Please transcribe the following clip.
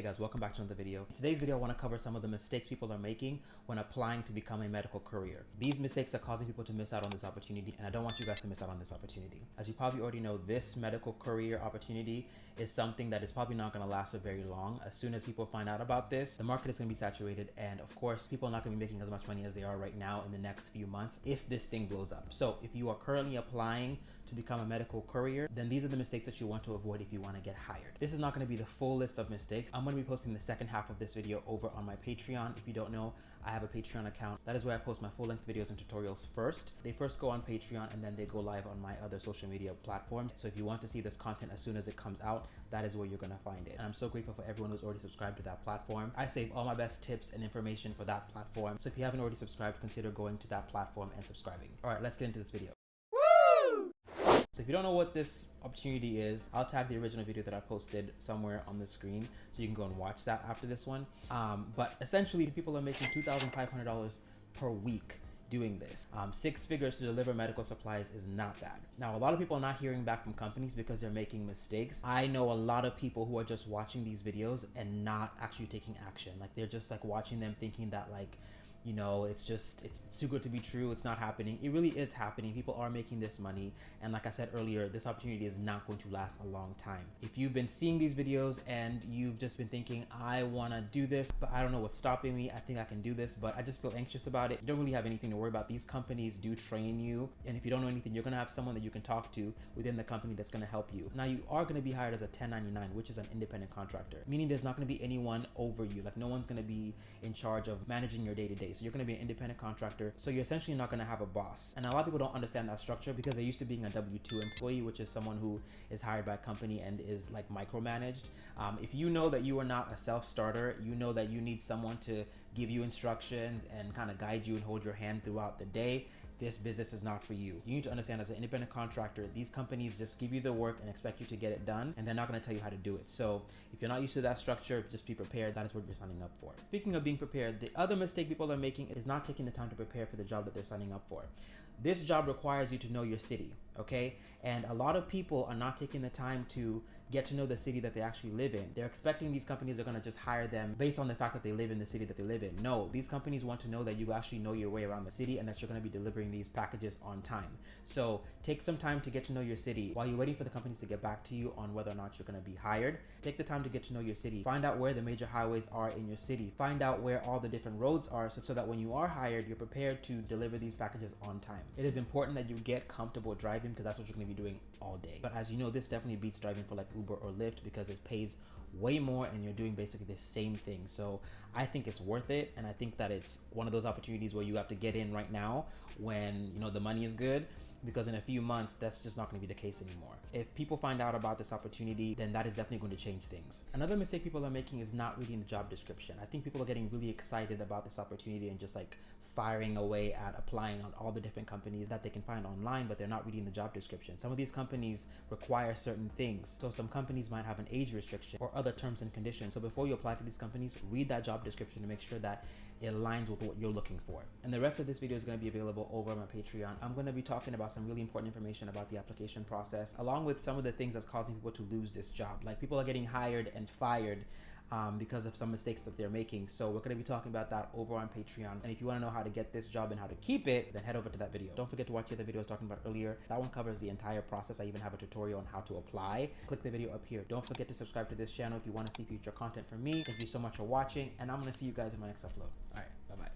Hey guys, welcome back to another video. In today's video, I want to cover some of the mistakes people are making when applying to become a medical courier. These mistakes are causing people to miss out on this opportunity, and I don't want you guys to miss out on this opportunity. As you probably already know, this medical courier opportunity is something that is probably not going to last for very long. As soon as people find out about this, the market is going to be saturated, and of course, people are not going to be making as much money as they are right now in the next few months if this thing blows up. So if you are currently applying to become a medical courier, then these are the mistakes that you want to avoid if you want to get hired. This is not going to be the full list of mistakes. I'm going to be posting the second half of this video over on my Patreon. If you don't know, I have a Patreon account. That is where I post my full-length videos and tutorials first. They first go on Patreon and then they go live on my other social media platforms. So if you want to see this content as soon as it comes out, that is where you're going to find it. And I'm so grateful for everyone who's already subscribed to that platform. I save all my best tips and information for that platform. So if you haven't already subscribed, consider going to that platform and subscribing. All right, let's get into this video. So if you don't know what this opportunity is, I'll tag the original video that I posted somewhere on the screen so you can go and watch that after this one. But essentially, people are making $2,500 per week doing this. 6 figures to deliver medical supplies is not bad. Now, a lot of people are not hearing back from companies because they're making mistakes. I know a lot of people who are just watching these videos and not actually taking action. Like they're just like watching them thinking that like, you know, it's too good to be true. It's not happening. It really is happening. People are making this money. And like I said earlier, this opportunity is not going to last a long time. If you've been seeing these videos and you've just been thinking, I want to do this, but I don't know what's stopping me. I think I can do this, but I just feel anxious about it. You don't really have anything to worry about. These companies do train you. And if you don't know anything, you're going to have someone that you can talk to within the company that's going to help you. Now, you are going to be hired as a 1099, which is an independent contractor, meaning there's not going to be anyone over you. Like no one's going to be in charge of managing your day-to-day. So you're going to be an independent contractor. So you're essentially not going to have a boss. And a lot of people don't understand that structure because they're used to being a W-2 employee, which is someone who is hired by a company and is like micromanaged. If you know that you are not a self-starter, you know that you need someone to give you instructions and kind of guide you and hold your hand throughout the day, this business is not for you. You need to understand as an independent contractor, these companies just give you the work and expect you to get it done, and they're not going to tell you how to do it. So if you're not used to that structure, just be prepared. That is what you're signing up for. Speaking of being prepared, the other mistake people are making is not taking the time to prepare for the job that they're signing up for. This job requires you to know your city, okay? And a lot of people are not taking the time to get to know the city that they actually live in. They're expecting these companies are gonna just hire them based on the fact that they live in the city that they live in. No, these companies want to know that you actually know your way around the city and that you're gonna be delivering these packages on time. So take some time to get to know your city while you're waiting for the companies to get back to you on whether or not you're gonna be hired. Take the time to get to know your city. Find out where the major highways are in your city. Find out where all the different roads are so that when you are hired, you're prepared to deliver these packages on time. It is important that you get comfortable driving because that's what you're gonna be doing all day. But as you know, this definitely beats driving for like Uber or Lyft because it pays way more and you're doing basically the same thing. So I think it's worth it, and I think that it's one of those opportunities where you have to get in right now when you know the money is good, because in a few months that's just not going to be the case anymore. If people find out about this opportunity, then that is definitely going to change things. Another mistake people are making is not reading the job description. I think people are getting really excited about this opportunity and just like firing away at applying on all the different companies that they can find online, but they're not reading the job description. Some of these companies require certain things. So some companies might have an age restriction or other terms and conditions. So before you apply to these companies, read that job description to make sure that it aligns with what you're looking for. And the rest of this video is going to be available over on my Patreon. I'm going to be talking about some really important information about the application process, along with some of the things that's causing people to lose this job. Like people are getting hired and fired because of some mistakes that they're making. So we're going to be talking about that over on Patreon. And if you want to know how to get this job and how to keep it, then head over to that video. Don't forget to watch the other video I was talking about earlier. That one covers the entire process. I even have a tutorial on how to apply. Click the video up here. Don't forget to subscribe to this channel if you want to see future content from me. Thank you so much for watching, and I'm going to see you guys in my next upload. All right, bye-bye.